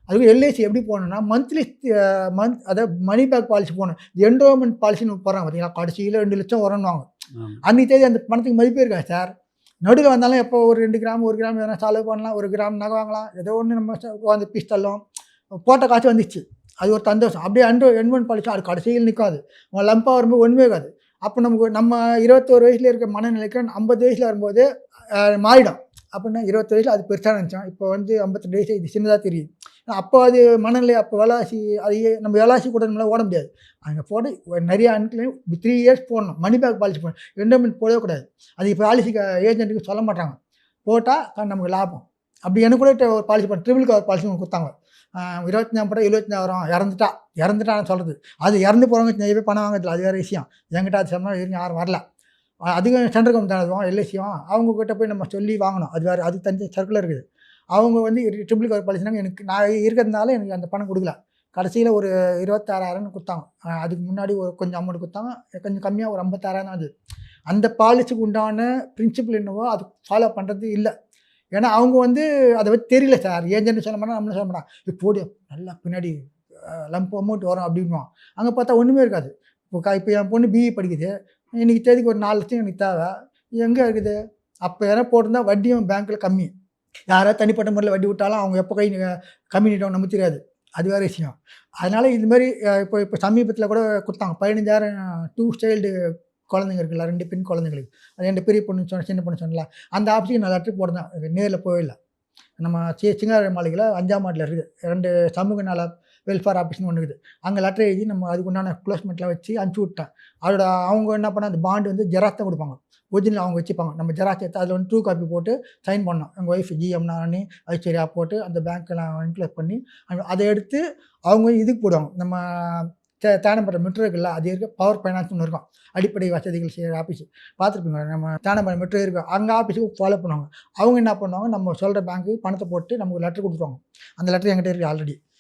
அதுவும் எல்ஐசி எப்படி போகணும்னா, மந்த்லி அதாவது மணி பேக் பாலிசி போகணும். என்டோமென்ட் பாலிசின்னு போடுறாங்க பார்த்தீங்களா? கடைசியில 2,00,000 வரும்ன்னுவாங்க. அன்னைக்கு தேதி அந்த பணத்துக்கு மதிப்பே இருக்காது சார். நடுவுல வந்தாலும் எப்போ ஒரு 2 கிராம், 1 கிராம் எதனா செலவு பண்ணலாம். 1 கிராம் நகை வாங்கலாம். ஏதோ ஒண்ணு நம்ம உட்காந்து பீஸ் தள்ளும். போட்ட காசு வந்துச்சு. அது ஒரு சந்தோஷம். அப்படியே என்வென்ட் பாலிசி அது கடைசியில் நிக்காது. லம்பா வரும்போது ஒண்ணுமே இருக்காது. அப்போ நம்ம 21 வயசுல இருக்க மனநிலைக்கு 50 வயசுல வரும்போது மாறிடும். அப்படின்னா 20 வயசுல அது பெருசா நினைச்சோம். இப்போ வந்து 52 வயசு இது சின்னதா தெரியுது. அப்போ அது மனநிலை அப்போ விலைவாசி அது நம்ம விலைவாசி கூட நம்மளால ஓட முடியாது. அங்கே போட நிறைய அன்னைக்கு 3 இயர்ஸ் போடணும். மணி பேக் பாலிசி போடணும். என்டோமென்ட் போடவே கூடாது. அது பாலிசிக்கு ஏஜென்ட்டுக்கு சொல்ல மாட்டாங்க. போட்டா நமக்கு லாபம். அப்படி எனக்கு கூட ஒரு பாலிசி ட்ரிபிள் கவர் பாலிசி ஒண்ணு குடுத்தாங்க. 25 போட்டா 75,000 இறந்துட்டான்னு சொல்றது. அது இறந்து போறவங்க நிறைய பேர் பணம் வாங்குறதில்ல. அது வேற விஷயம். என்கிட்ட அது சொன்னா யாரும் வரல. அதிகம் சென்ட்ரல் கவர்மெண்ட் எழுதுவோம் எல்ஐசியும். அவங்க கிட்ட போய் நம்ம சொல்லி வாங்கணும். அது வேற அது தனி சர்க்குலர் இருக்குது. அவங்க வந்து ட்ரிபிள் கவர் பாலிசினாங்க எனக்கு நான் இருக்கிறதுனால எனக்கு அந்த பணம் குடுக்கல. கடைசியில ஒரு 26,000ன்னு குடுத்தாங்க. அதுக்கு முன்னாடி ஒரு கொஞ்சம் அமௌண்ட் குடுத்தாங்க. கொஞ்சம் கம்மியா ஒரு 56,000 தான் அது. அந்த பாலிசிக்கு உண்டான பிரின்சிபல் என்னவோ அது ஃபாலோ பண்றது இல்ல. ஏன்னா அவங்க வந்து அத பத்தி தெரியல சார். ஏஜென்ட்டும் சொல்ல மாட்டாங்க, நம்மளும் சொல்ல மாட்டாங்க. போடு நல்லா பின்னாடி லம்ப் அமௌண்ட் வரும் அப்படின்னுவான். அங்க பார்த்தா ஒண்ணுமே இருக்காது. இப்போ என் பொண்ணு பிஇ படிக்குது. இன்னைக்கு தேதிக்கு ஒரு 4,00,000 எனக்கு தேவை. எங்க இருக்குது? அப்ப எதனா போட்டிருந்தா வட்டியும் பேங்க்ல கம்மி. யாராவது தனிப்பட்ட முறையில வட்டி விட்டாலும் அவங்க எப்போ கம்மி நீட்டுவாங்க நமக்கு தெரியாது. அது வேற விஷயம். அதனால இது மாரி இப்போ சமீபத்தில கூட குடுத்தாங்க. 15,000 2 சைல்டு குழந்தைங்க இருக்குல்ல. 2 பெண் குழந்தைங்களுக்கு. அது 2 பெரிய பொண்ணு சின்ன பொண்ணு சொன்னேன்ல. அந்த ஆஃபீஸ்க்கு நான் லெட்டர் போட்டேன். நேர்ல போவே இல்ல. நம்ம சிங்கார மாளிகையில 5ஆம் மாடில இருக்குது. 2 சமூக நல வெல்ஃபேர் ஆஃபீஸ்ன்னு ஒண்ணு இருக்குது. அங்க லெட்டர் எழுதி நம்ம அதுக்கு உண்டான குளோஸ்மெண்ட்லாம் வச்சு அனுப்பிச்சு விட்டேன். அவங்க என்ன பண்ணா அந்த பாண்ட் வந்து ஜெராக்ஸ் தான் குடுப்பாங்க. ஒரிஜினல் அவங்க வச்சுப்பாங்க. நம்ம ஜெராக்ஸ் எடுத்து அதில வந்து ட்ரூ காப்பி போட்டு சைன் பண்ணணும். எங்க ஒய்ஃப் ஜிஎம் நானு, ஐஸ்வர்யா போட்டு அந்த பேங்க்ல இன்க்ளூட் பண்ணி அத எடுத்து அவங்க இதுக்கு போடுவாங்க. நம்ம தேனாம்பேட்டை மெட்ரோ இருக்குல்ல, அது இருக்கு பவர் ஃபைனான்ஸ்னு ஒண்ணு இருக்கும். அடிப்படை வசதிகள் செய்ற ஆஃபீஸ். பார்த்துருப்பீங்க. நம்ம தேனாம்பேட்டை மெட்ரோ இருக்கு. அங்க ஆஃபீஸுக்கு ஃபாலோ பண்ணுவாங்க. அவங்க என்ன பண்ணுவாங்க, நம்ம சொல்ற பேங்க்குக்கு பணத்த போட்டு நமக்கு லெட்டர் குடுத்துருவாங்க. அந்த லெட்டர் என்கிட்ட இருக்கு ஆல்ரெடி.